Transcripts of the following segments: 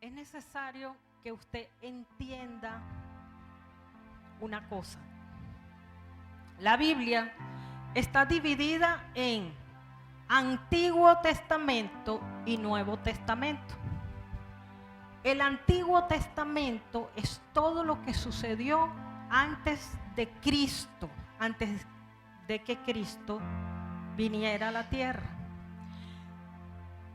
es necesario que usted entienda una cosa. La Biblia está dividida en Antiguo Testamento y Nuevo Testamento. El Antiguo Testamento es todo lo que sucedió antes de Cristo, antes de que Cristo viniera a la tierra.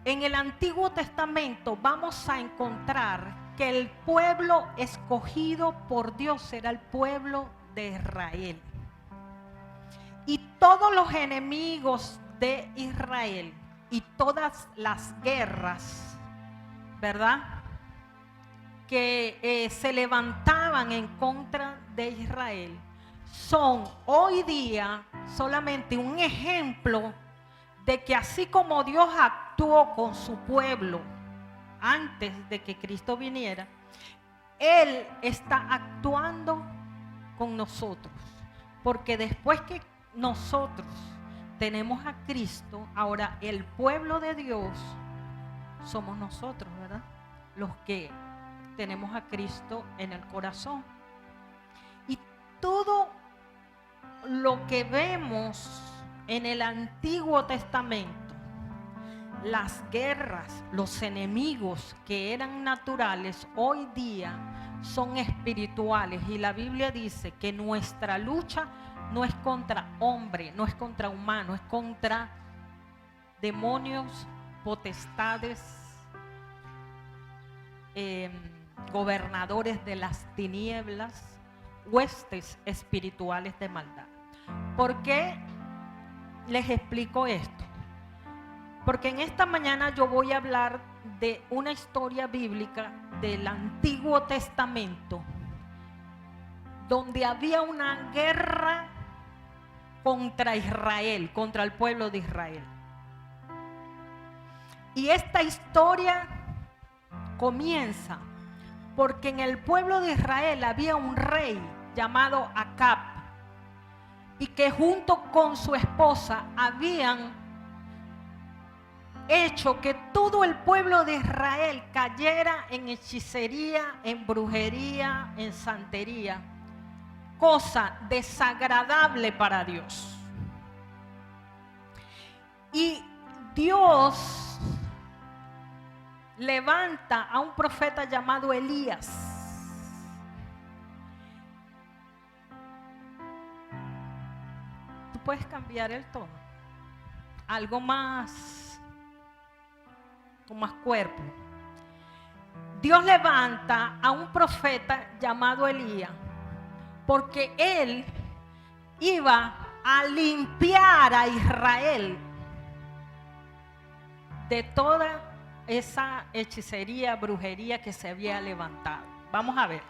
En el Antiguo Testamento vamos a encontrar que el pueblo escogido por Dios era el pueblo de Israel. Y todos los enemigos de Israel y todas las guerras, ¿verdad?, que se levantaban en contra de Israel, son hoy día solamente un ejemplo de que así como Dios actuó con su pueblo antes de que Cristo viniera, Él está actuando con nosotros. Porque después que nosotros tenemos a Cristo, ahora el pueblo de Dios somos nosotros, ¿verdad? Los que tenemos a Cristo en el corazón. Y todo lo que vemos en el Antiguo Testamento, las guerras, los enemigos que eran naturales, hoy día son espirituales. Y la Biblia dice que nuestra lucha no es contra hombre, no es contra humano, es contra demonios, potestades, gobernadores de las tinieblas, huestes espirituales de maldad. ¿Por qué les explico esto? Porque en esta mañana yo voy a hablar de una historia bíblica del Antiguo Testamento, donde había una guerra contra Israel, contra el pueblo de Israel. Y esta historia comienza porque en el pueblo de Israel había un rey llamado Acab, y que junto con su esposa habían hecho que todo el pueblo de Israel cayera en hechicería, en brujería, en santería, cosa desagradable para Dios. Y Dios levanta a un profeta llamado Elías. Tú puedes cambiar el tono, algo más, con más cuerpo. Dios levanta a un profeta llamado Elías, porque él iba a limpiar a Israel de toda esa hechicería, brujería que se había levantado. Vamos a ver.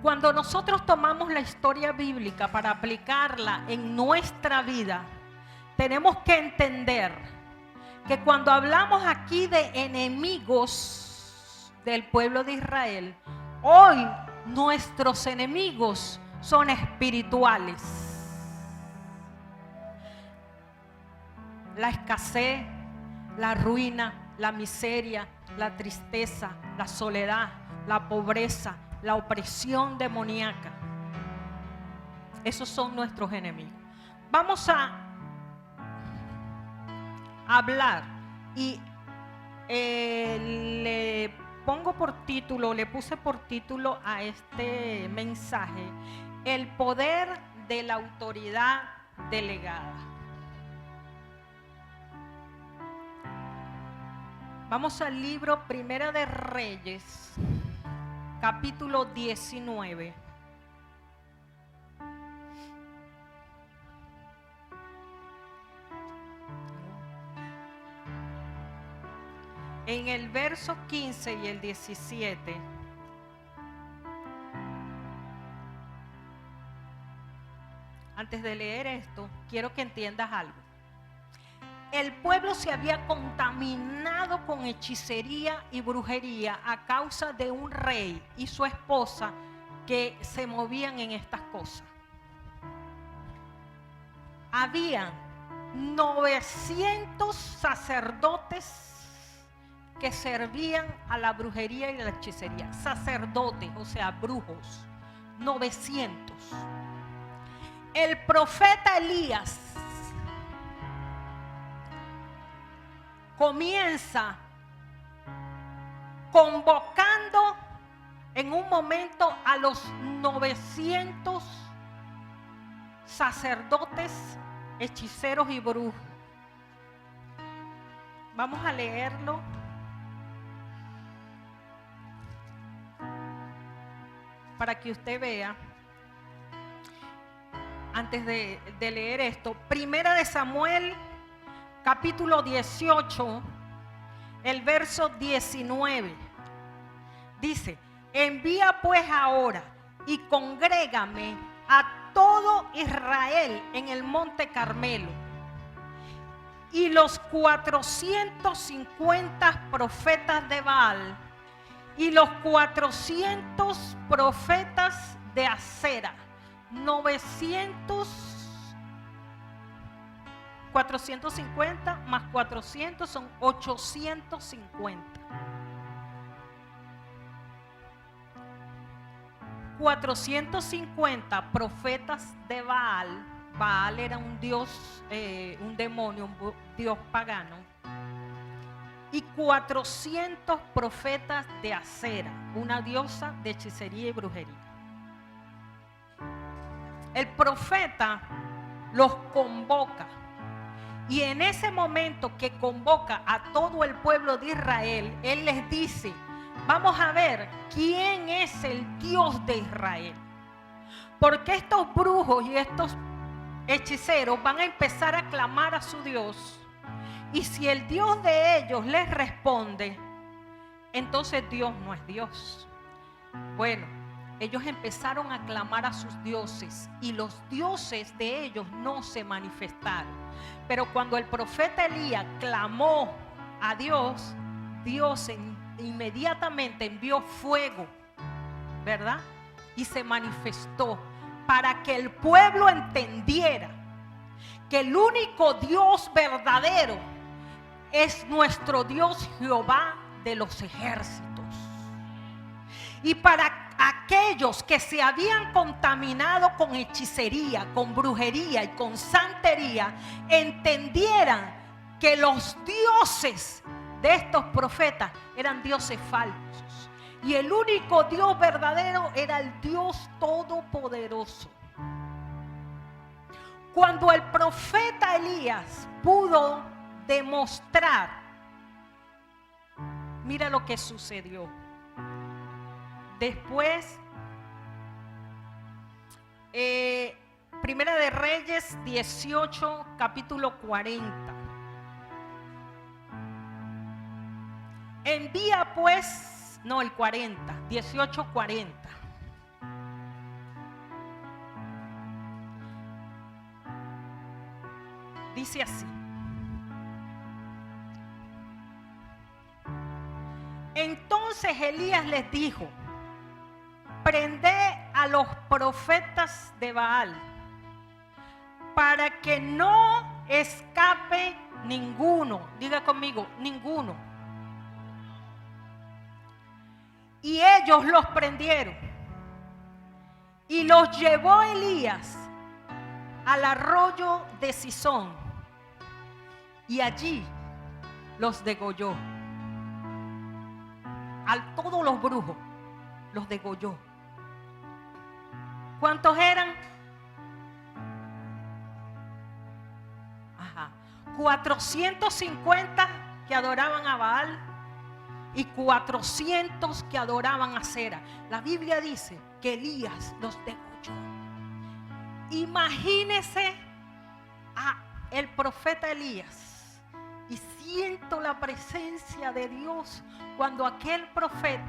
Cuando nosotros tomamos la historia bíblica para aplicarla en nuestra vida, tenemos que entender que cuando hablamos aquí de enemigos del pueblo de Israel, hoy nuestros enemigos son espirituales. La escasez, la ruina, la miseria, la tristeza, la soledad, la pobreza, la opresión demoníaca. Esos son nuestros enemigos. Vamos a hablar y le puse por título a este mensaje: el poder de la autoridad delegada. Vamos al libro Primera de Reyes, capítulo 19. En el verso 15 y el 17. Antes de leer esto, quiero que entiendas algo. El pueblo se había contaminado con hechicería y brujería a causa de un rey y su esposa que se movían en estas cosas. Habían 900 sacerdotes que servían a la brujería y la hechicería. Sacerdotes, o sea, brujos. 900. El profeta Elías comienza convocando en un momento a los 900 sacerdotes, hechiceros y brujos. Vamos a leerlo. Para que usted vea, antes de leer esto, Primera de Samuel, capítulo 18, el verso 19. Dice: envía pues ahora y congrégame a todo Israel en el monte Carmelo, y los 450 profetas de Baal y los 400 profetas de Acera. 450 más 400 son 850. 450 profetas de Baal. Baal era un dios, un demonio, un dios pagano. Y 400 profetas de Acera, una diosa de hechicería y brujería. El profeta los convoca, y en ese momento que convoca a todo el pueblo de Israel, él les dice: vamos a ver quién es el Dios de Israel, porque estos brujos y estos hechiceros van a empezar a clamar a su Dios. Y si el Dios de ellos les responde, entonces Dios no es Dios. Bueno, ellos empezaron a clamar a sus dioses y los dioses de ellos no se manifestaron. Pero cuando el profeta Elías clamó a Dios, Dios inmediatamente envió fuego, ¿verdad? Y se manifestó para que el pueblo entendiera que el único Dios verdadero es nuestro Dios Jehová de los ejércitos. Y para aquellos que se habían contaminado con hechicería, con brujería y con santería, entendieran que los dioses de estos profetas eran dioses falsos. Y el único Dios verdadero era el Dios todopoderoso. Cuando el profeta Elías pudo demostrar, mira lo que sucedió. Después, Primera de Reyes 18, capítulo 40. Envía pues, no, el 40, 18, 40. Dice así: entonces Elías les dijo: prended a los profetas de Baal, para que no escape ninguno. Diga conmigo, ninguno. Y ellos los prendieron, y los llevó Elías al arroyo de Cisón, y allí los degolló. A todos los brujos los degolló. ¿Cuántos eran? 450 que adoraban a Baal y 400 que adoraban a Acera. La Biblia dice que Elías los degolló. Imagínese a el profeta Elías, y siento la presencia de Dios cuando aquel profeta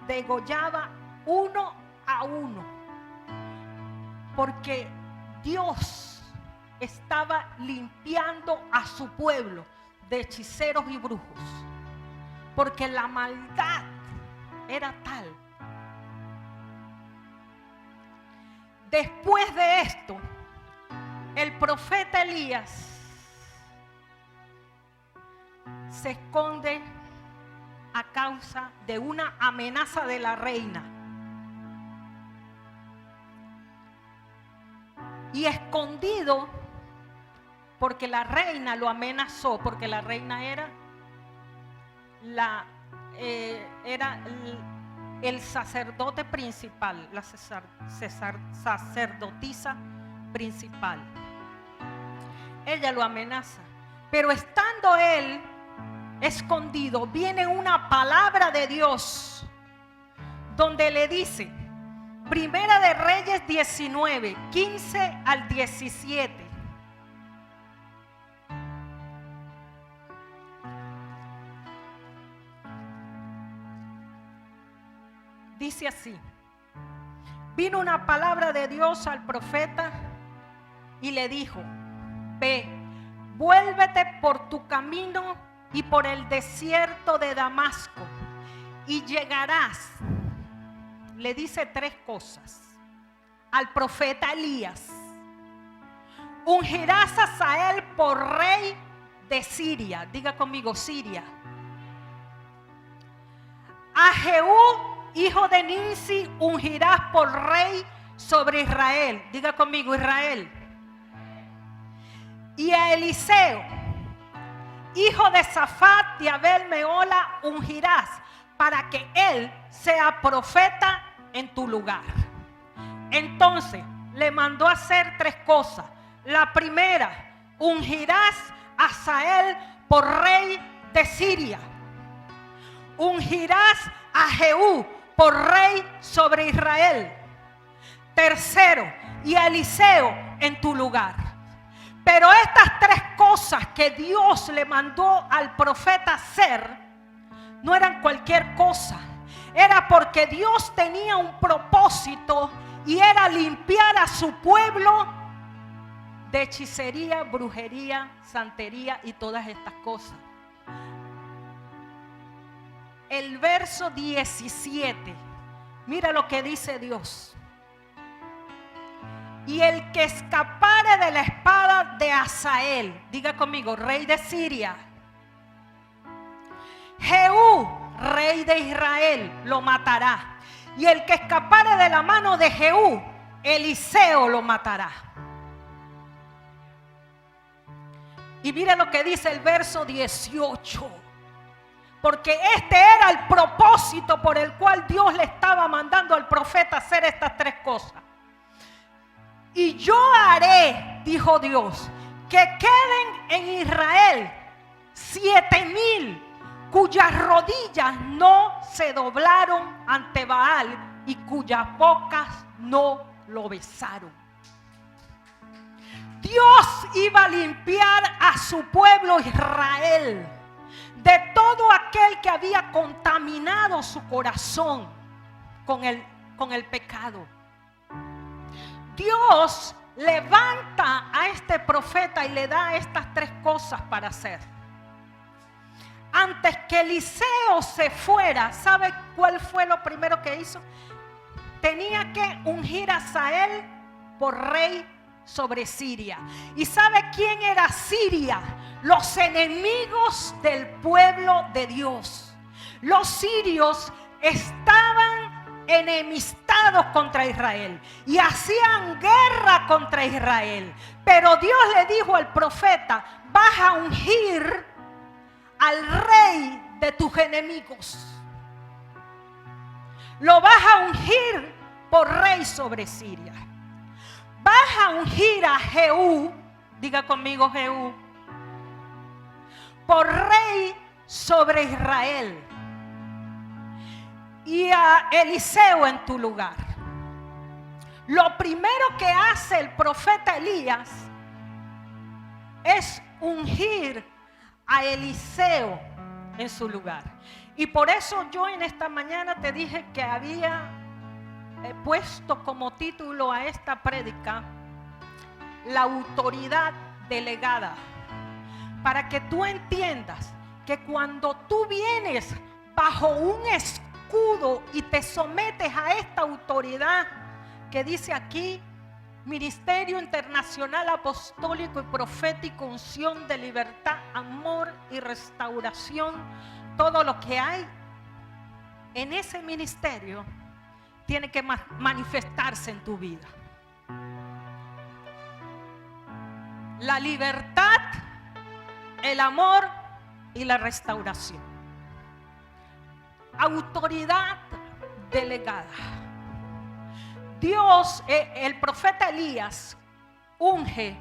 degollaba uno a uno, porque Dios estaba limpiando a su pueblo de hechiceros y brujos, porque la maldad era tal. Después de esto, el profeta Elías se esconde a causa de una amenaza de la reina. Y escondido porque la reina lo amenazó, porque la reina era el sacerdote principal, la sacerdotisa principal. Ella lo amenaza, pero estando él escondido, viene una palabra de Dios donde le dice, Primera de Reyes 19, 15 al 17. Dice así: vino una palabra de Dios al profeta y le dijo: ve, vuélvete por tu camino y por el desierto de Damasco y llegarás. Le dice tres cosas al profeta Elías: ungirás a Hazael por rey de Siria. Diga conmigo, Siria. A Jehú, hijo de Nimsi, ungirás por rey sobre Israel. Diga conmigo, Israel. Y a Eliseo, hijo de Safat de Abel Meola, ungirás para que él sea profeta en tu lugar. Entonces le mandó a hacer tres cosas. La primera, ungirás a Hazael por rey de Siria. Ungirás a Jehú por rey sobre Israel. Tercero, y a Eliseo en tu lugar. Pero estas tres cosas que Dios le mandó al profeta hacer no eran cualquier cosa. Era porque Dios tenía un propósito y era limpiar a su pueblo de hechicería, brujería, santería y todas estas cosas. El verso 17, mira lo que dice Dios. Y el que escapare de la espada de Hazael, diga conmigo, rey de Siria, Jehú, rey de Israel, lo matará. Y el que escapare de la mano de Jehú, Eliseo lo matará. Y mira lo que dice el verso 18. Porque este era el propósito por el cual Dios le estaba mandando al profeta hacer estas tres cosas. Y yo haré, dijo Dios, que queden en Israel 7,000 cuyas rodillas no se doblaron ante Baal y cuyas bocas no lo besaron. Dios iba a limpiar a su pueblo Israel de todo aquel que había contaminado su corazón con el pecado. Dios levanta a este profeta y le da estas tres cosas para hacer. Antes que Eliseo se fuera, ¿sabe cuál fue lo primero que hizo? Tenía que ungir a Hazael por rey sobre Siria. ¿Y sabe quién era Siria? Los enemigos del pueblo de Dios. Los sirios estaban enemistados contra Israel y hacían guerra contra Israel. Pero Dios le dijo al profeta: vas a ungir al rey de tus enemigos. Lo vas a ungir por rey sobre Siria. Vas a ungir a Jehú, diga conmigo Jehú, por rey sobre Israel. Y a Eliseo en tu lugar. Lo primero que hace el profeta Elías es ungir a Eliseo en su lugar. Y por eso yo en esta mañana te dije que había puesto como título a esta prédica la autoridad delegada, para que tú entiendas que cuando tú vienes bajo un escudo y te sometes a esta autoridad que dice aquí, ministerio internacional apostólico y profético, unción de libertad, amor y restauración. Todo lo que hay en ese ministerio tiene que manifestarse en tu vida. La libertad, el amor y la restauración. Autoridad delegada. Dios, el profeta Elías, unge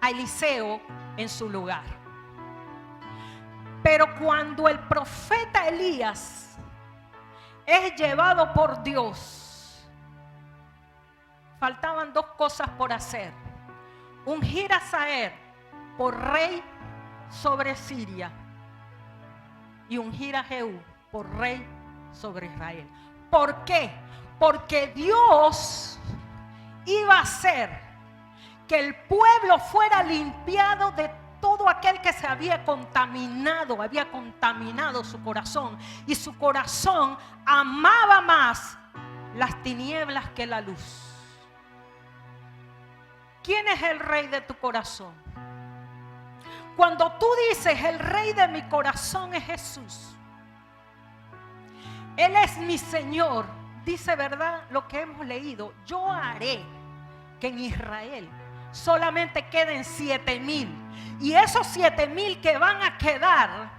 a Eliseo en su lugar. Pero cuando el profeta Elías es llevado por Dios, faltaban dos cosas por hacer: ungir a Hazael por rey sobre Siria y ungir a Jehú por rey sobre Israel. ¿Por qué? Porque Dios iba a hacer que el pueblo fuera limpiado de todo aquel que se había contaminado su corazón, y su corazón amaba más las tinieblas que la luz. ¿Quién es el rey de tu corazón? Cuando tú dices el rey de mi corazón es Jesús, Él es mi Señor, dice, ¿verdad? Lo que hemos leído: yo haré que en Israel solamente queden 7,000, y esos 7,000 que van a quedar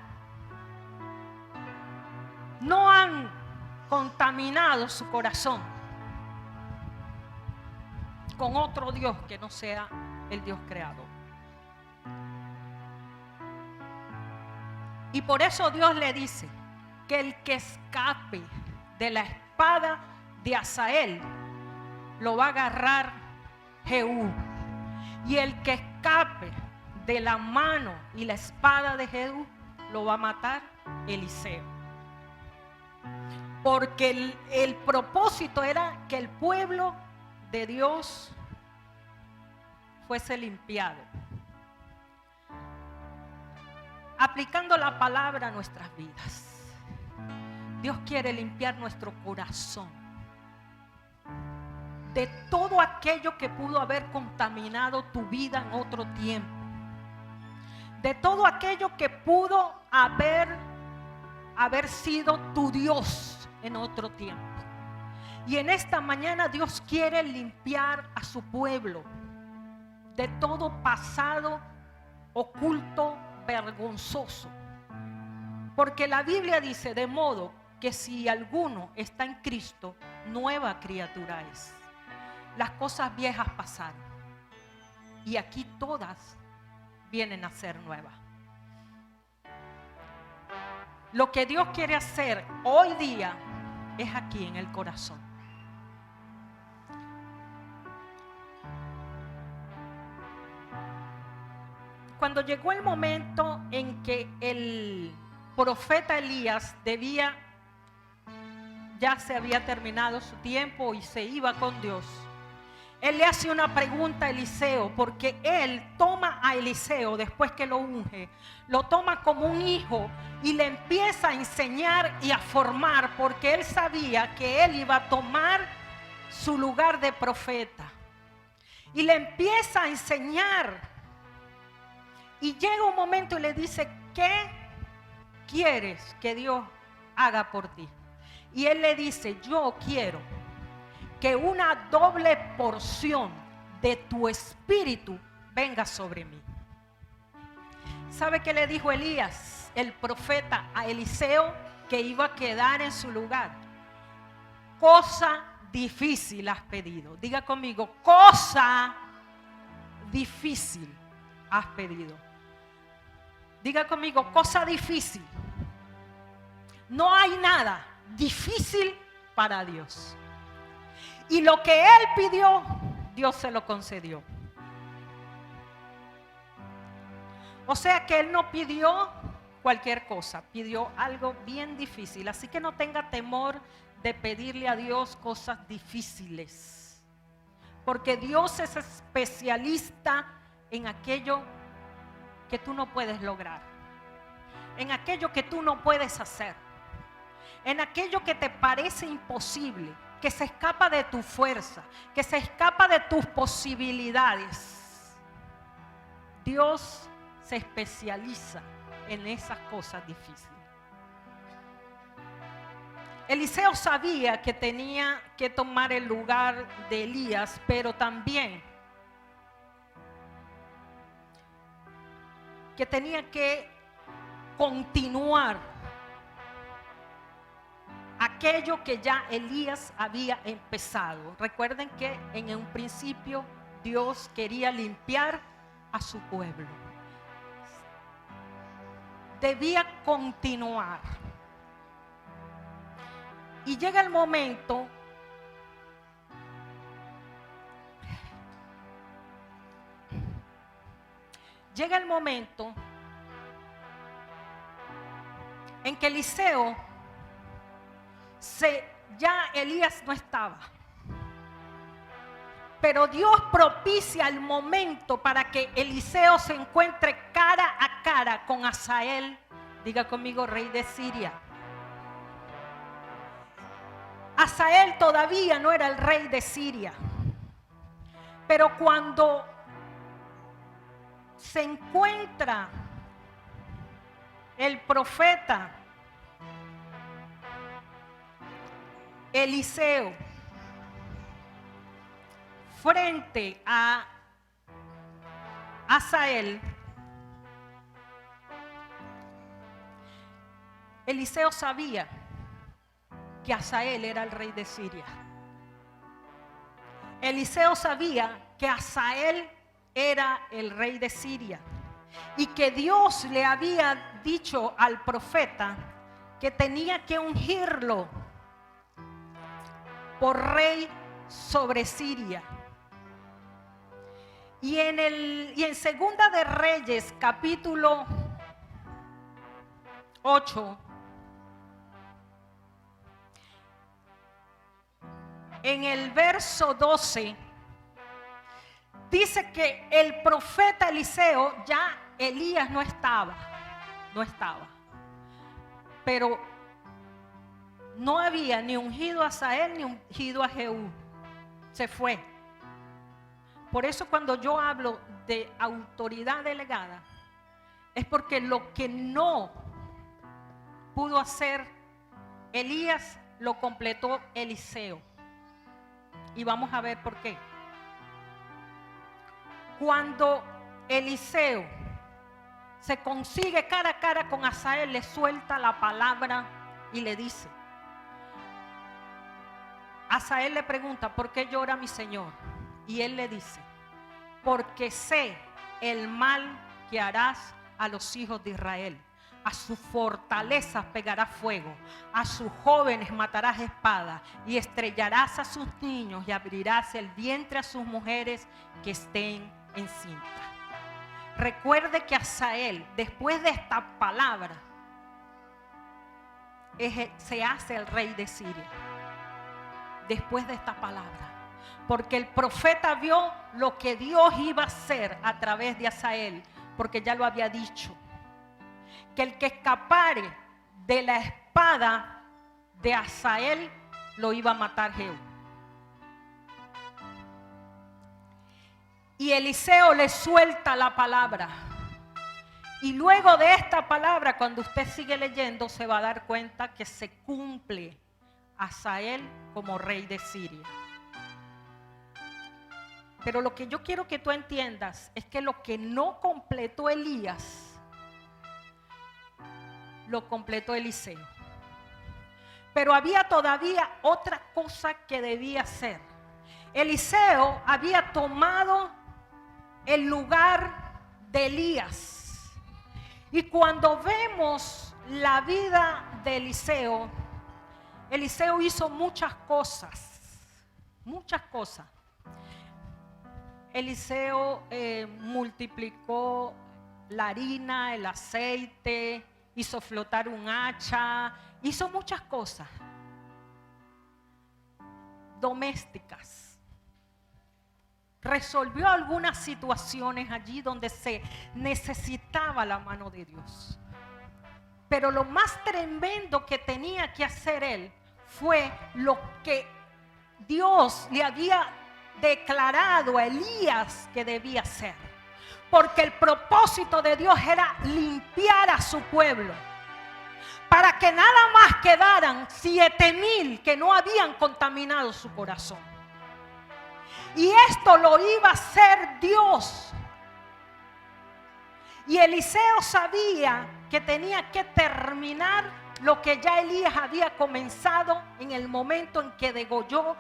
no han contaminado su corazón con otro Dios que no sea el Dios creador. Y por eso Dios le dice que el que escape de la espada de Hazael lo va a agarrar Jehú, y el que escape de la mano y la espada de Jehú lo va a matar Eliseo. Porque el propósito era que el pueblo de Dios fuese limpiado, aplicando la palabra a nuestras vidas. Dios quiere limpiar nuestro corazón de todo aquello que pudo haber contaminado tu vida en otro tiempo, de todo aquello que pudo haber sido tu Dios en otro tiempo. Y en esta mañana Dios quiere limpiar a su pueblo de todo pasado oculto, vergonzoso. Porque la Biblia dice: de modo que si alguno está en Cristo, nueva criatura es. Las cosas viejas pasaron y aquí todas vienen a ser nuevas. Lo que Dios quiere hacer hoy día es aquí en el corazón. Cuando llegó el momento en que el profeta Elías ya se había terminado su tiempo y se iba con Dios, él le hace una pregunta a Eliseo, porque él toma a Eliseo después que lo unge, lo toma como un hijo y le empieza a enseñar y a formar, porque él sabía que él iba a tomar su lugar de profeta, y le empieza a enseñar. Y llega un momento y le dice: ¿qué quieres que Dios haga por ti? Y él le dice: yo quiero que una doble porción de tu espíritu venga sobre mí. ¿Sabe qué le dijo Elías, el profeta, a Eliseo? Que iba a quedar en su lugar. Cosa difícil has pedido. Diga conmigo: cosa difícil has pedido. Diga conmigo: cosa difícil. No hay nada difícil para Dios. Y lo que él pidió, Dios se lo concedió. O sea que él no pidió cualquier cosa, pidió algo bien difícil. Así que no tenga temor de pedirle a Dios cosas difíciles, porque Dios es especialista en aquello que tú no puedes lograr, en aquello que tú no puedes hacer, en aquello que te parece imposible. que se escapa de tu fuerza, que se escapa de tus posibilidades. Dios se especializa en esas cosas difíciles. Eliseo sabía que tenía que tomar el lugar de Elías, pero también que tenía que continuar aquello que ya Elías había empezado. Recuerden que en un principio Dios quería limpiar a su pueblo. Debía continuar. Y llega el momento en que Eliseo ya Elías no estaba. Pero Dios propicia el momento para que Eliseo se encuentre cara a cara con Hazael, diga conmigo, rey de Siria. Hazael todavía no era el rey de Siria, pero cuando se encuentra el profeta Eliseo frente a Hazael, Eliseo sabía que Hazael era el rey de Siria. Eliseo sabía que Hazael era el rey de Siria y que Dios le había dicho al profeta que tenía que ungirlo por rey sobre Siria. Y en Segunda de Reyes, capítulo 8, en el verso 12, dice que el profeta Eliseo, ya Elías no estaba, pero no había ni ungido a Hazael ni ungido a Jehú, se fue. Por eso cuando yo hablo de autoridad delegada, es porque lo que no pudo hacer Elías, lo completó Eliseo. Y vamos a ver por qué. Cuando Eliseo se consigue cara a cara con Hazael, le suelta la palabra y le dice. Hazael le pregunta, ¿por qué llora mi señor? Y él le dice, porque sé el mal que harás a los hijos de Israel. A sus fortalezas pegarás fuego, a sus jóvenes matarás espada, y estrellarás a sus niños y abrirás el vientre a sus mujeres que estén encintas. Recuerde que Hazael, después de esta palabra, se hace el rey de Siria. Después de esta palabra, porque el profeta vio lo que Dios iba a hacer a través de Hazael, porque ya lo había dicho. Que el que escapare de la espada de Hazael lo iba a matar Jehú. Y Eliseo le suelta la palabra. Y luego de esta palabra, cuando usted sigue leyendo, se va a dar cuenta que se cumple Hazael como rey de Siria. Pero lo que yo quiero que tú entiendas es que lo que no completó Elías, lo completó Eliseo. Pero había todavía otra cosa que debía hacer. Eliseo había tomado el lugar de Elías. Y cuando vemos la vida de Eliseo, Eliseo hizo muchas cosas. Eliseo multiplicó la harina, el aceite, hizo flotar un hacha, hizo muchas cosas domésticas. Resolvió algunas situaciones allí donde se necesitaba la mano de Dios. Pero lo más tremendo que tenía que hacer él fue lo que Dios le había declarado a Elías que debía hacer. Porque el propósito de Dios era limpiar a su pueblo, para que nada más quedaran 7,000 que no habían contaminado su corazón. Y esto lo iba a hacer Dios. Y Eliseo sabía que tenía que terminar lo que ya Elías había comenzado en el momento en que degolló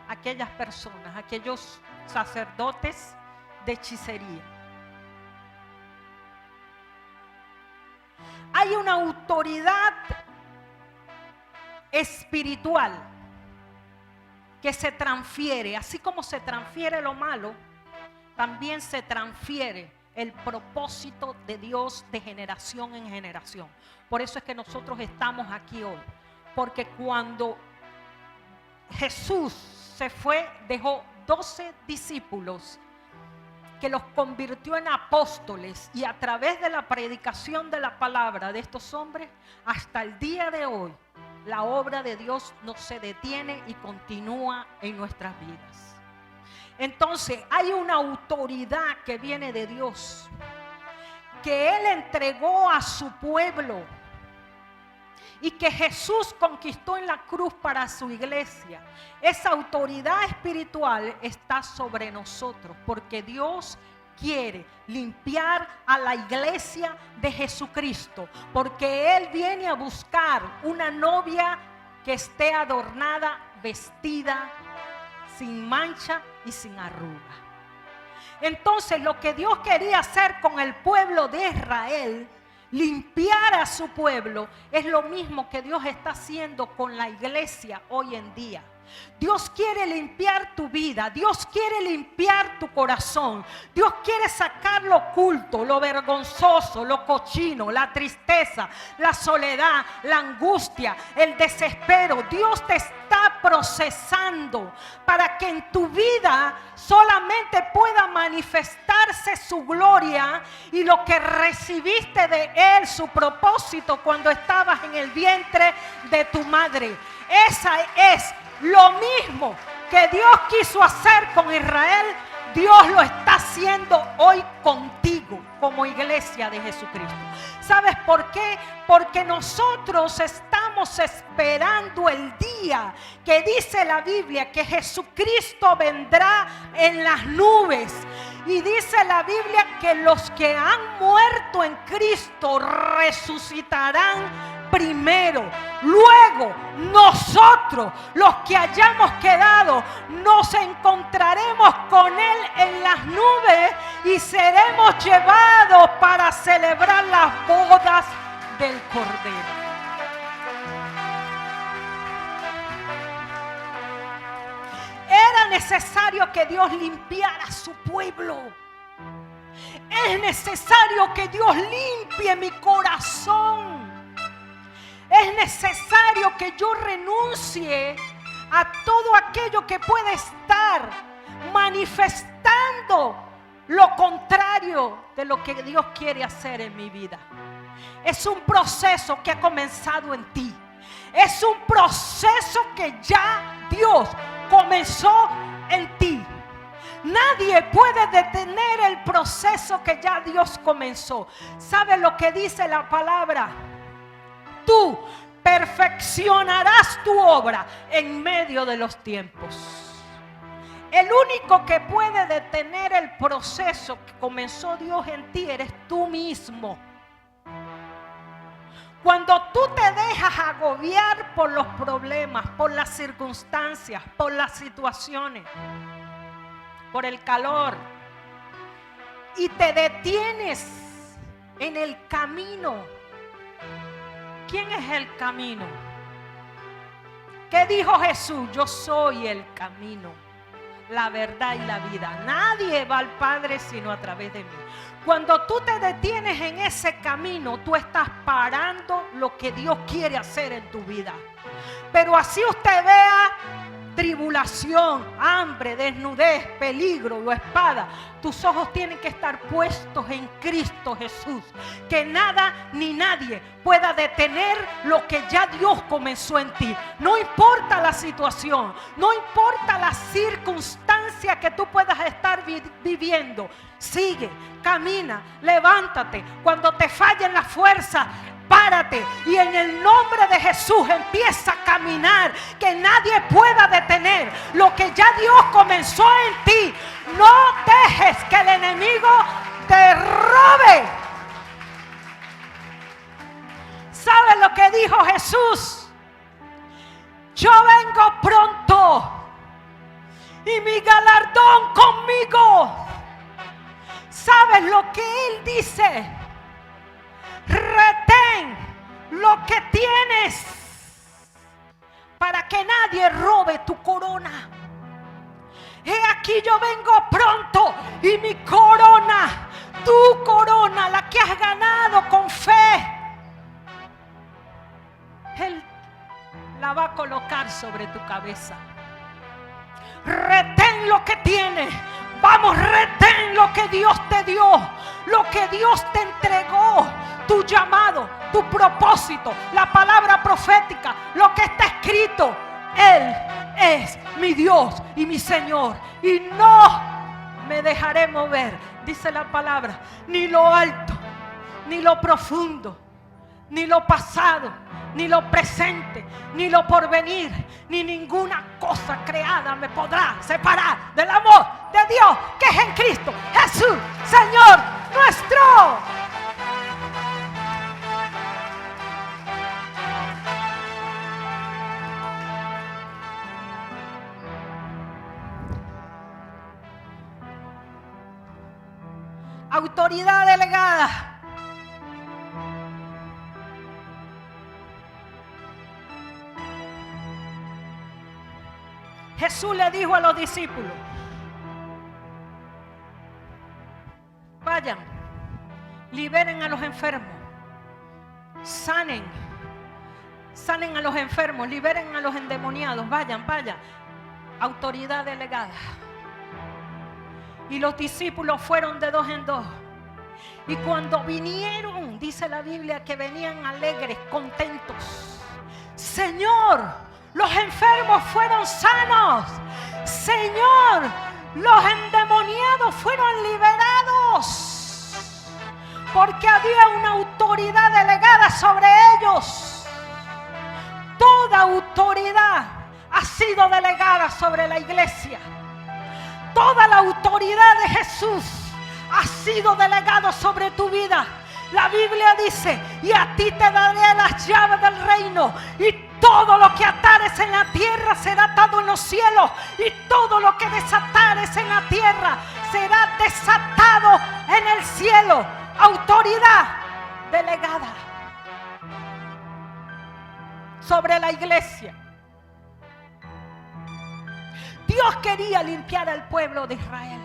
aquellas personas, aquellos sacerdotes de hechicería. Hay una autoridad espiritual que se transfiere, así como se transfiere lo malo, también se transfiere el propósito de Dios de generación en generación. Por eso es que nosotros estamos aquí hoy, porque cuando Jesús se fue, dejó 12 discípulos que los convirtió en apóstoles, y a través de la predicación de la palabra de estos hombres, hasta el día de hoy, la obra de Dios no se detiene y continúa en nuestras vidas. Entonces, hay una autoridad que viene de Dios, que Él entregó a su pueblo y que Jesús conquistó en la cruz para su iglesia. Esa autoridad espiritual está sobre nosotros, porque Dios quiere limpiar a la iglesia de Jesucristo, porque Él viene a buscar una novia que esté adornada, vestida, sin mancha y sin arruga. Entonces, lo que Dios quería hacer con el pueblo de Israel, limpiar a su pueblo, es lo mismo que Dios está haciendo con la iglesia hoy en día. Dios quiere limpiar tu vida, Dios quiere limpiar tu corazón, Dios quiere sacar lo oculto, lo vergonzoso, lo cochino, la tristeza, la soledad, la angustia, el desespero. Dios te está procesando para que en tu vida solamente pueda manifestarse su gloria y lo que recibiste de Él, su propósito cuando estabas en el vientre de tu madre. Esa es lo mismo que Dios quiso hacer con Israel, Dios lo está haciendo hoy contigo como iglesia de Jesucristo. ¿Sabes por qué? Porque nosotros estamos esperando el día que dice la Biblia que Jesucristo vendrá en las nubes. Y dice la Biblia que los que han muerto en Cristo resucitarán primero. Luego nosotros, los que hayamos quedado, nos encontraremos con Él en las nubes y seremos llevados para celebrar las bodas del Cordero. Era necesario que Dios limpiara a su pueblo. Es necesario que Dios limpie mi corazón. Es necesario que yo renuncie a todo aquello que puede estar manifestando lo contrario de lo que Dios quiere hacer en mi vida. Es un proceso que ha comenzado en ti. Es un proceso que ya Dios comenzó en ti. Nadie puede detener el proceso que ya Dios comenzó. ¿Sabe lo que dice la palabra? Tú perfeccionarás tu obra en medio de los tiempos. El único que puede detener el proceso que comenzó Dios en ti eres tú mismo. Cuando tú te dejas agobiar por los problemas, por las circunstancias, por las situaciones, por el calor, y te detienes en el camino. ¿Quién es el camino? ¿Qué dijo Jesús? Yo soy el camino, la verdad y la vida. Nadie va al Padre sino a través de mí. Cuando tú te detienes en ese camino, tú estás parando lo que Dios quiere hacer en tu vida. Pero así usted vea tribulación, hambre, desnudez, peligro o espada, tus ojos tienen que estar puestos en Cristo Jesús. Que nada ni nadie pueda detener lo que ya Dios comenzó en ti. No importa la situación, no importa la circunstancia que tú puedas estar viviendo. Sigue, camina, levántate. Cuando te fallen las fuerzas, párate y en el nombre de Jesús empieza a caminar. Que nadie pueda detener lo que ya Dios comenzó en ti. No dejes que el enemigo te robe. ¿Sabes lo que dijo Jesús? Yo vengo pronto y mi galardón conmigo. ¿Sabes lo que Él dice? Retén lo que tienes para que nadie robe tu corona. He aquí yo vengo pronto y mi corona, tu corona, la que has ganado con fe, Él la va a colocar sobre tu cabeza. Retén lo que tienes. Vamos, retén lo que Dios te dio, lo que Dios te entregó, tu llamado, tu propósito, la palabra profética, lo que está escrito. Él es mi Dios y mi Señor y no me dejaré mover, dice la palabra, ni lo alto, ni lo profundo, ni lo pasado, ni lo presente, ni lo porvenir, ni ninguna cosa creada me podrá separar del amor de Dios que es en Cristo Jesús, Señor nuestro. Autoridad delegada. Jesús le dijo a los discípulos: vayan, liberen a los enfermos, sanen a los enfermos, liberen a los endemoniados, vayan. Autoridad delegada. Y los discípulos fueron de dos en dos. Y cuando vinieron, dice la Biblia que venían alegres, contentos. Señor, los enfermos fueron sanos. Señor, los endemoniados fueron liberados. Porque había una autoridad delegada sobre ellos. Toda autoridad ha sido delegada sobre la iglesia. Toda la autoridad de Jesús ha sido delegado sobre tu vida. La Biblia dice: y a ti te daré las llaves del reino, y todo lo que atares en la tierra será atado en los cielos, y todo lo que desatares en la tierra será desatado en el cielo. Autoridad delegada sobre la iglesia. Dios quería limpiar al pueblo de Israel.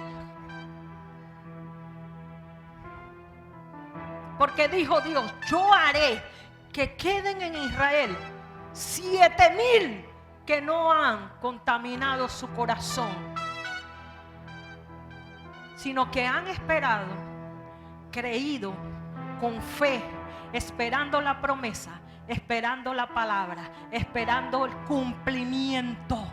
Porque dijo Dios: yo haré que queden en Israel 7,000 que no han contaminado su corazón, sino que han esperado, creído con fe, esperando la promesa, esperando la palabra, esperando el cumplimiento.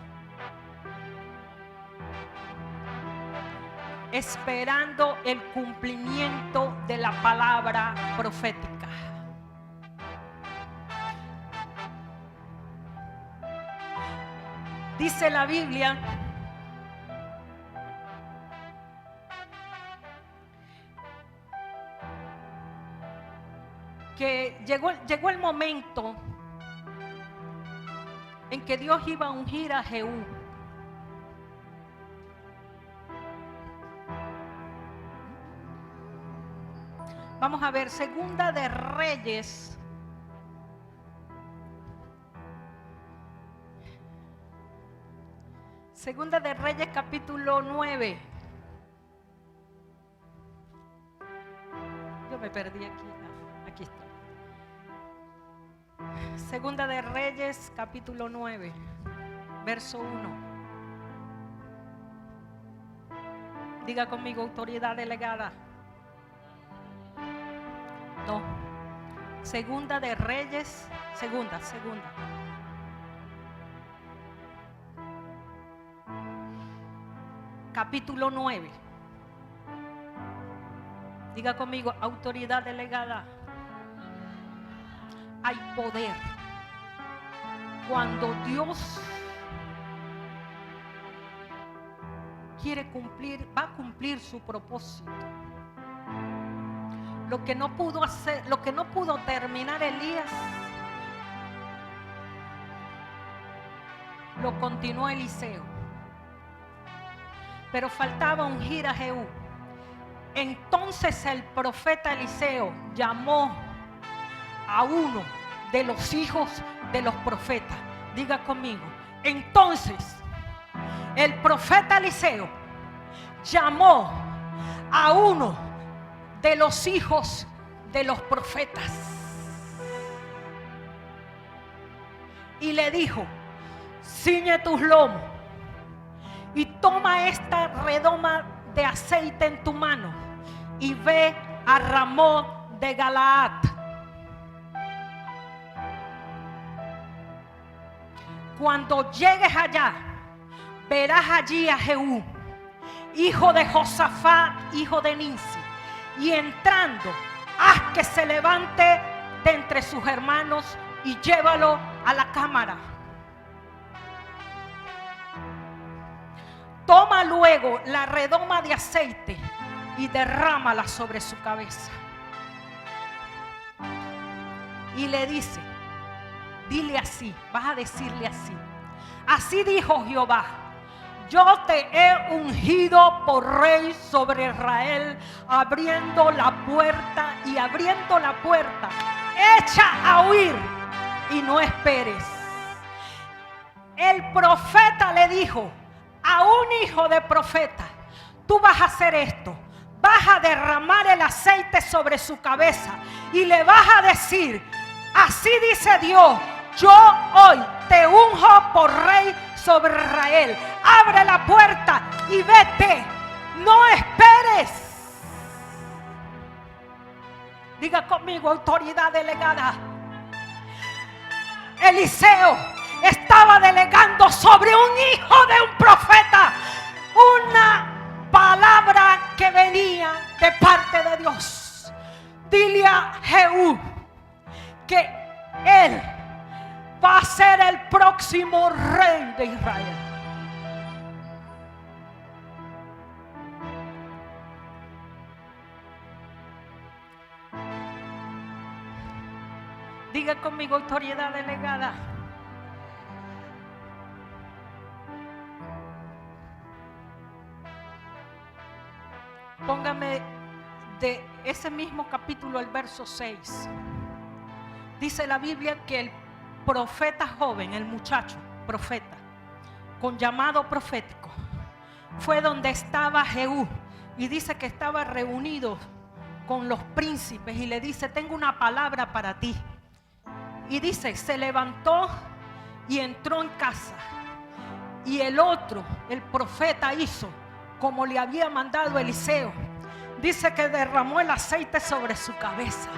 Esperando el cumplimiento de la palabra profética. Dice la Biblia que llegó el momento en que Dios iba a ungir a Jehú. Vamos a ver, Segunda de Reyes. Segunda de Reyes, capítulo 9. Yo me perdí aquí. Aquí está. Segunda de Reyes, capítulo 9. verso 1. Diga conmigo, autoridad delegada. No. Segunda de Reyes, segunda. Capítulo 9. Diga conmigo, autoridad delegada. Hay poder cuando Dios quiere cumplir, va a cumplir su propósito. Lo que no pudo hacer, lo que no pudo terminar Elías, lo continuó Eliseo. Pero faltaba ungir a Jehú. Entonces el profeta Eliseo llamó a uno de los hijos de los profetas. Diga conmigo. Entonces el profeta Eliseo llamó a uno de los hijos de los profetas y le dijo: ciñe tus lomos y toma esta redoma de aceite en tu mano y ve a Ramot de Galaad. Cuando llegues allá, verás allí a Jehú, hijo de Josafat, hijo de Ninsi, y entrando, haz que se levante de entre sus hermanos y llévalo a la cámara. Toma luego la redoma de aceite y derrámala sobre su cabeza. Y le dice, dile así, vas a decirle así: así dijo Jehová, yo te he ungido por rey sobre Israel, abriendo la puerta, echa a huir y no esperes. El profeta le dijo a un hijo de profeta: tú vas a hacer esto, vas a derramar el aceite sobre su cabeza y le vas a decir: así dice Dios, yo hoy te unjo por rey sobre Israel. Abre la puerta y vete, no esperes. Diga conmigo, autoridad delegada. Eliseo estaba delegando sobre un hijo de un profeta una palabra que venía de parte de Dios. Dile a Jehú que él va a ser el próximo rey de Israel. Diga conmigo, autoridad delegada. Póngame de ese mismo capítulo el verso 6. Dice la Biblia que el profeta joven, el muchacho profeta con llamado profético, fue donde estaba Jehú, y dice que estaba reunido con los príncipes y le dice: tengo una palabra para ti. Y dice, se levantó y entró en casa, y el otro, el profeta, hizo como le había mandado Eliseo. Dice que derramó el aceite sobre su cabeza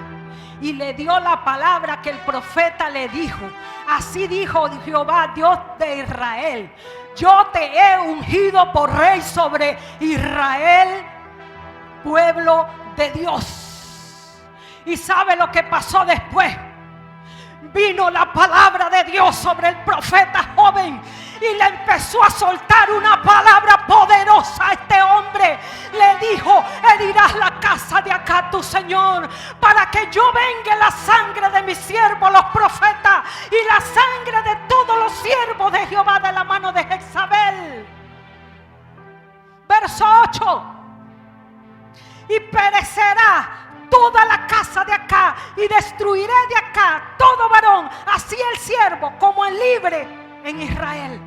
y le dio la palabra que el profeta le dijo: así dijo Jehová, Dios de Israel, yo te he ungido por rey sobre Israel, pueblo de Dios. ¿Y sabe lo que pasó después? Vino la palabra de Dios sobre el profeta joven y le empezó a soltar una palabra poderosa a este hombre. Le dijo: herirás la casa de acá tu Señor, para que yo vengue la sangre de mis siervos los profetas y la sangre de todos los siervos de Jehová de la mano de Jezabel. Verso 8: y perecerá toda la casa de acá y destruiré de acá todo varón, así el siervo como el libre en Israel.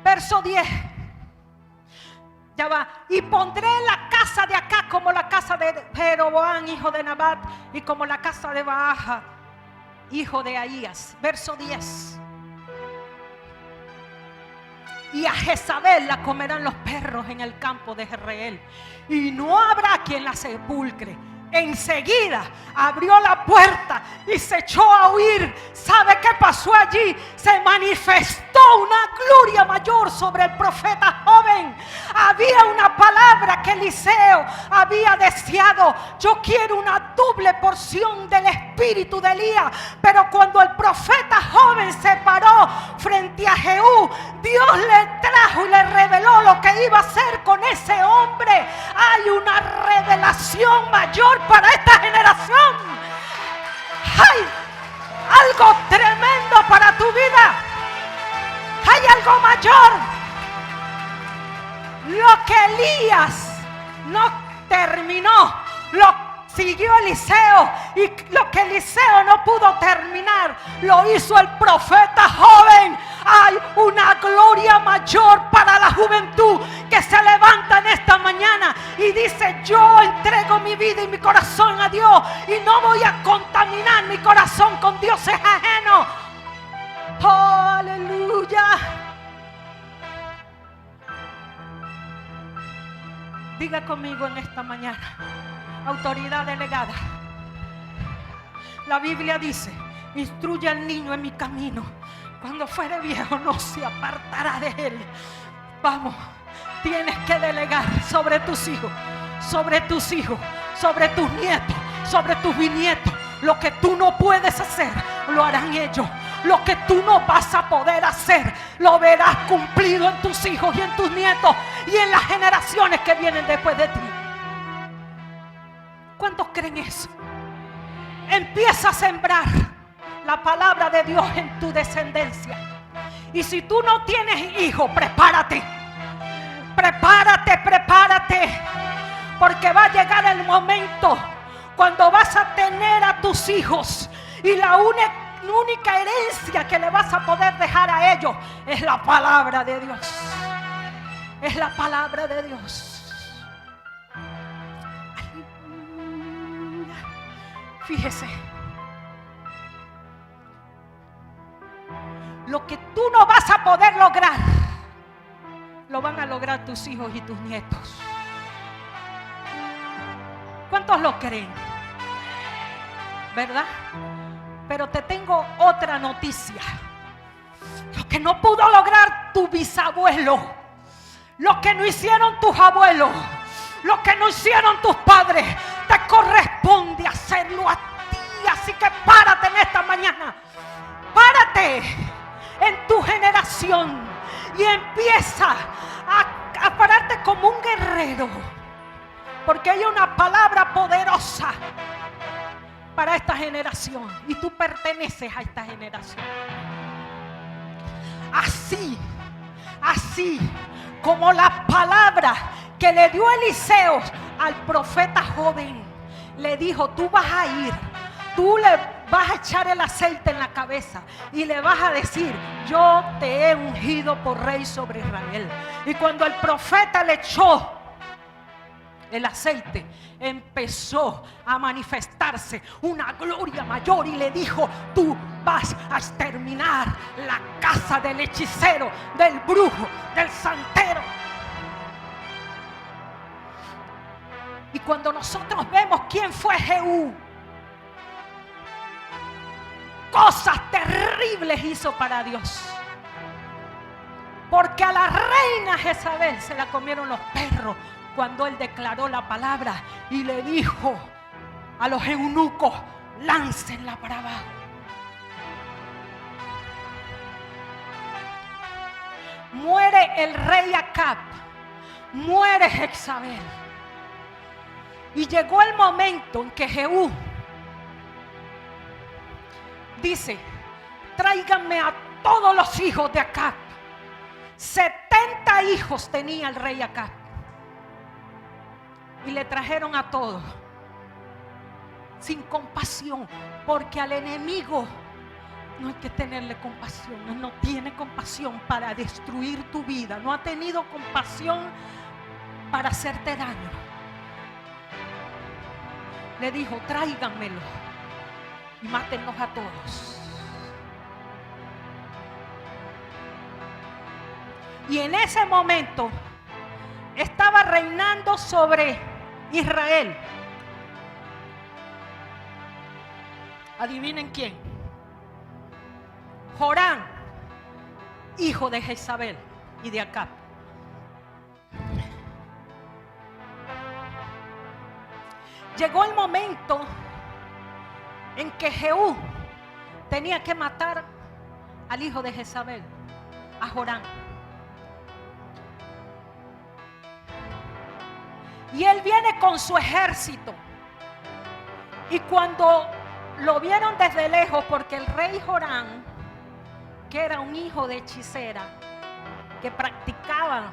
Verso 10. Ya va. Y pondré la casa de acá como la casa de Jeroboam, hijo de Nabat, y como la casa de Baasha, hijo de Ahías. Verso 10. Y a Jezabel la comerán los perros en el campo de Jezreel, y no habrá quien la sepulcre. Enseguida abrió la puerta y se echó a huir. ¿Sabe qué pasó allí? Se manifestó una gloria mayor sobre el profeta joven. Había una palabra que Eliseo había deseado. Yo quiero una doble porción del espíritu de Elías. Pero cuando el profeta joven se paró frente a Jehú, Dios le trajo y le reveló lo que iba a hacer con ese hombre. Hay una revelación mayor para esta generación. Hay algo tremendo para tu vida. Hay algo mayor. Lo que Elías no terminó, lo siguió Eliseo, y lo que Eliseo no pudo terminar, lo hizo el profeta joven. Hay una gloria mayor para la juventud que se levanta en esta mañana y dice: yo entrego mi vida y mi corazón a Dios, y no voy a contaminar mi corazón con dioses ajenos. Oh, aleluya. Diga conmigo en esta mañana: autoridad delegada. La Biblia dice: instruye al niño en mi camino, cuando fuere viejo no se apartará de él. Vamos, tienes que delegar sobre tus hijos, sobre tus hijos, sobre tus nietos, sobre tus bisnietos. Lo que tú no puedes hacer, lo harán ellos. Lo que tú no vas a poder hacer, lo verás cumplido en tus hijos y en tus nietos y en las generaciones que vienen después de ti. ¿Cuántos creen eso? Empieza a sembrar la palabra de Dios en tu descendencia. Y si tú no tienes hijos, prepárate. Prepárate, prepárate. Porque va a llegar el momento cuando vas a tener a tus hijos y la única herencia que le vas a poder dejar a ellos es la palabra de Dios. Es la palabra de Dios. Fíjese, lo que tú no vas a poder lograr, lo van a lograr tus hijos y tus nietos. ¿Cuántos lo creen? ¿Verdad? Pero te tengo otra noticia. Lo que no pudo lograr tu bisabuelo, lo que no hicieron tus abuelos, lo que no hicieron tus padres, te corresponde hacerlo a ti. Así que párate en esta mañana. Párate en tu generación y empieza a pararte como un guerrero, porque hay una palabra poderosa para esta generación y tú perteneces a esta generación. Así como la palabra que le dio Eliseo al profeta joven, le dijo: tú vas a ir, tú le vas a echar el aceite en la cabeza y le vas a decir: yo te he ungido por rey sobre Israel. Y cuando el profeta le echó el aceite, empezó a manifestarse una gloria mayor y le dijo: tú vas a exterminar la casa del hechicero, del brujo, del santero. Y cuando nosotros vemos quién fue Jehú, cosas terribles hizo para Dios. Porque a la reina Jezabel se la comieron los perros cuando él declaró la palabra y le dijo a los eunucos: láncenla para abajo. Muere el rey Acab, muere Jezabel, y llegó el momento en que Jehú dice: tráiganme a todos los hijos de Acab. 70 hijos tenía el rey Acab y le trajeron a todos sin compasión, porque al enemigo no hay que tenerle compasión. Él no tiene compasión para destruir tu vida, no ha tenido compasión para hacerte daño. Le dijo: tráiganmelo. y mátennos a todos. Y en ese momento estaba reinando sobre Israel. Adivinen quién. Jorán, hijo de Jezabel y de Acab. Llegó el momento en que Jehú tenía que matar al hijo de Jezabel, a Jorán. Y él viene con su ejército. Y cuando lo vieron desde lejos, porque el rey Jorán, que era un hijo de hechicera, que practicaba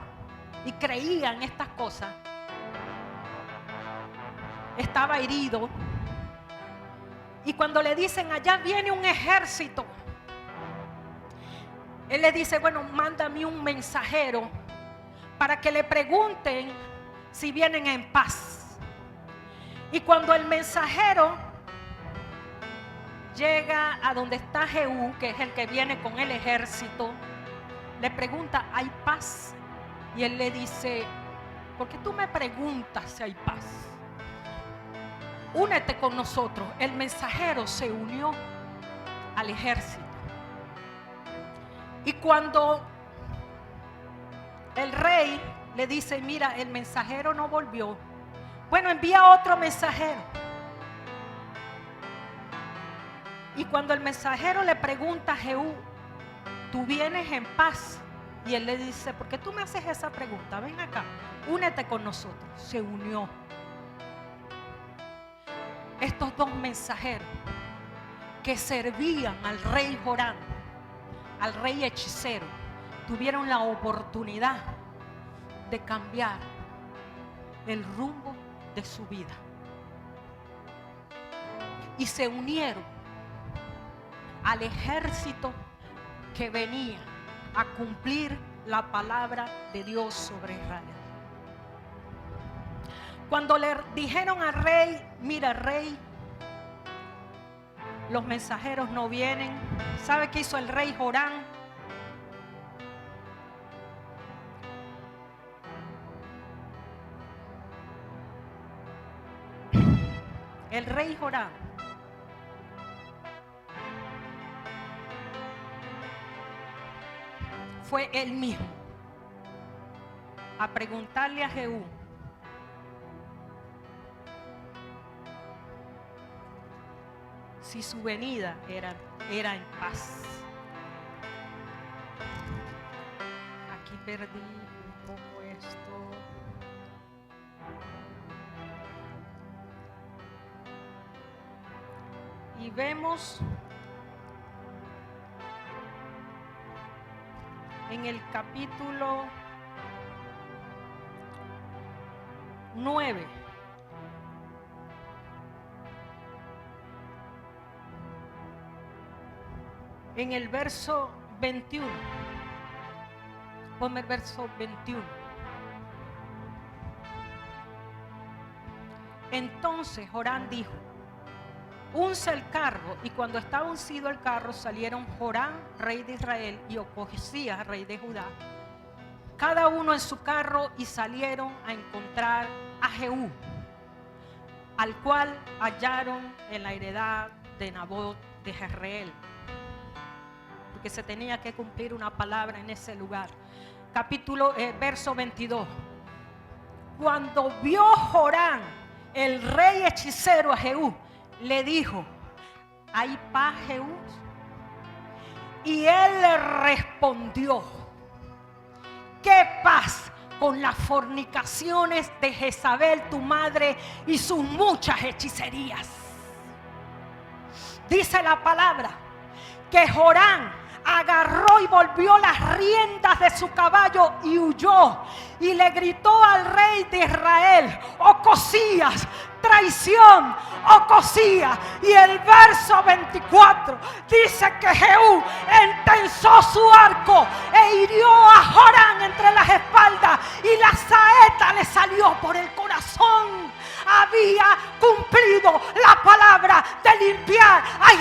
y creía en estas cosas, estaba herido. Y cuando le dicen, allá viene un ejército, él le dice, bueno, mándame un mensajero para que le pregunten si vienen en paz. Y cuando el mensajero llega a donde está Jehú, que es el que viene con el ejército, le pregunta, ¿hay paz? Y él le dice, ¿por qué tú me preguntas si hay paz? Únete con nosotros. El mensajero se unió al ejército. Y cuando el rey le dice, mira, el mensajero no volvió, bueno, envía otro mensajero. Y cuando el mensajero le pregunta a Jehú, ¿tú vienes en paz? Y él le dice, ¿por qué tú me haces esa pregunta? Ven acá, únete con nosotros. Se unió. Estos dos mensajeros que servían al rey Jorán, al rey hechicero, tuvieron la oportunidad de cambiar el rumbo de su vida. Y se unieron al ejército que venía a cumplir la palabra de Dios sobre Israel. Cuando le dijeron al rey, mira, rey, los mensajeros no vienen. ¿Sabe qué hizo el rey Jorán? El rey Jorán fue él mismo a preguntarle a Jehú si su venida era en paz. Aquí perdí un poco esto. Y vemos en el capítulo 9. En el verso 21. Ponme el verso 21. Entonces Jorán dijo, unce el carro. Y cuando estaba uncido el carro, salieron Jorán, rey de Israel, y Ocosías, rey de Judá, cada uno en su carro, y salieron a encontrar a Jehú, al cual hallaron en la heredad de Nabot de Jezreel, porque se tenía que cumplir una palabra en ese lugar. Verso 22. Cuando vio Jorán, el rey hechicero, a Jehú, le dijo, ¿hay paz, Jehú? Y él le respondió, ¿qué paz con las fornicaciones de Jezabel tu madre y sus muchas hechicerías? Dice la palabra que Jorán agarró y volvió las riendas de su caballo y huyó, y le gritó al rey de Israel, Ocosías, traición, Ocosías. Y el verso 24 dice que Jehú entensó su arco e hirió a Jorán entre las espaldas, y la saeta le salió por el corazón. Había cumplido la palabra de limpiar a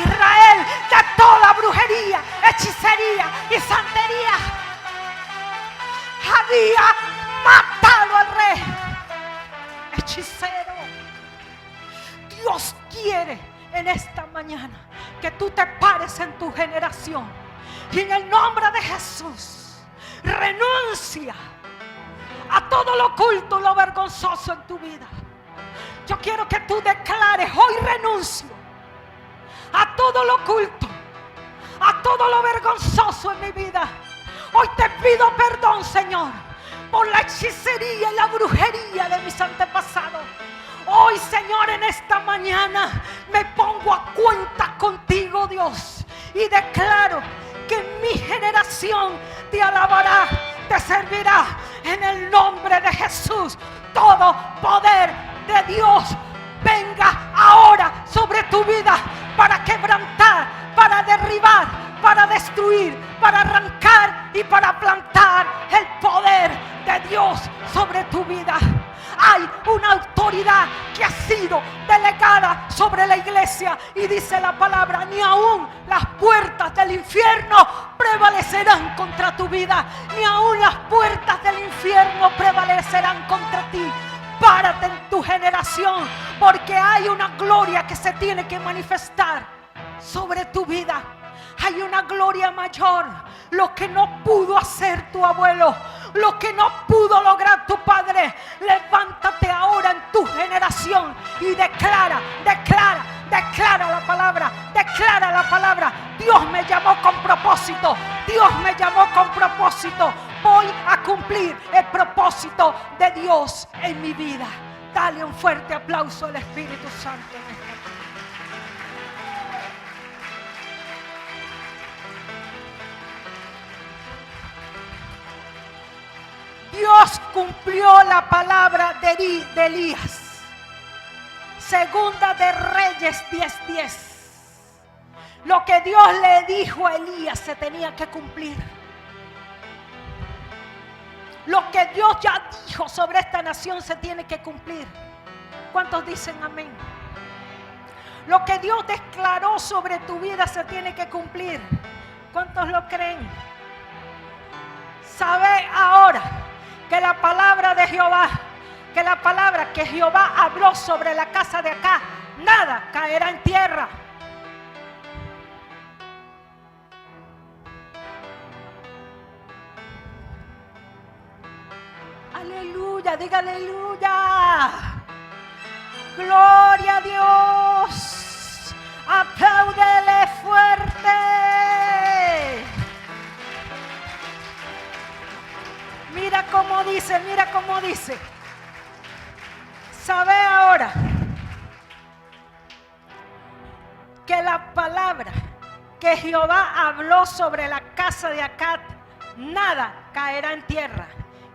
había matado al rey. Hechicero, Dios quiere en esta mañana que tú te pares en tu generación y en el nombre de Jesús renuncia a todo lo oculto, lo vergonzoso en tu vida. Yo quiero que tú declares: hoy renuncio a todo lo oculto, a todo lo vergonzoso en mi vida. Hoy te pido perdón, Señor, por la hechicería y la brujería de mis antepasados. Hoy, Señor, en esta mañana me pongo a cuenta contigo, Dios, y declaro que mi generación te alabará, te servirá en el nombre de Jesús. Todo poder de Dios venga ahora sobre tu vida para quebrantar, para derribar, para destruir, para arrancar y para plantar el poder de Dios sobre tu vida. Hay una autoridad que ha sido delegada sobre la iglesia y dice la palabra: ni aún las puertas del infierno prevalecerán contra tu vida, ni aún las puertas del infierno prevalecerán contra ti. Párate en tu generación, porque hay una gloria que se tiene que manifestar sobre tu vida. Hay una gloria mayor. Lo que no pudo hacer tu abuelo, lo que no pudo lograr tu padre, levántate ahora en tu generación y declara la palabra, declara la palabra. Dios me llamó con propósito, Dios me llamó con propósito. Voy a cumplir el propósito de Dios en mi vida. Dale un fuerte aplauso al Espíritu Santo en esta noche. Dios cumplió la palabra de Elías. Segunda de Reyes 10:10. Lo que Dios le dijo a Elías se tenía que cumplir. Lo que Dios ya dijo sobre esta nación se tiene que cumplir. ¿Cuántos dicen amén? Lo que Dios declaró sobre tu vida se tiene que cumplir. ¿Cuántos lo creen? Sabe ahora que la palabra de Jehová, que la palabra que Jehová habló sobre la casa de acá, nada caerá en tierra. Aleluya, diga aleluya. Gloria a Dios. Apláudele fuerte. Mira cómo dice, mira cómo dice. Sabe ahora que la palabra que Jehová habló sobre la casa de Acab, nada caerá en tierra.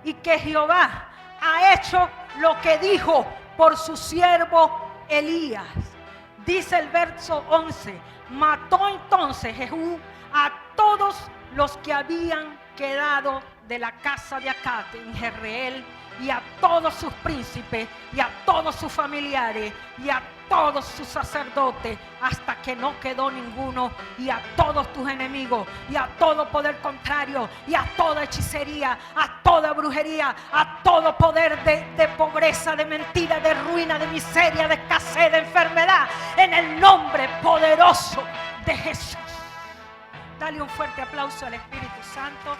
Y que Jehová ha hecho lo que dijo por su siervo Elías. Dice el verso 11: mató entonces Jehú a todos los que habían quedado de la casa de Acab en Jezreel, y a todos sus príncipes, y a todos sus familiares, y a todos sus sacerdotes, hasta que no quedó ninguno, y a todos tus enemigos, y a todo poder contrario, y a toda hechicería, a toda brujería, a todo poder de pobreza, de mentira, de ruina, de miseria, de escasez, de enfermedad, en el nombre poderoso de Jesús. Dale un fuerte aplauso al Espíritu Santo.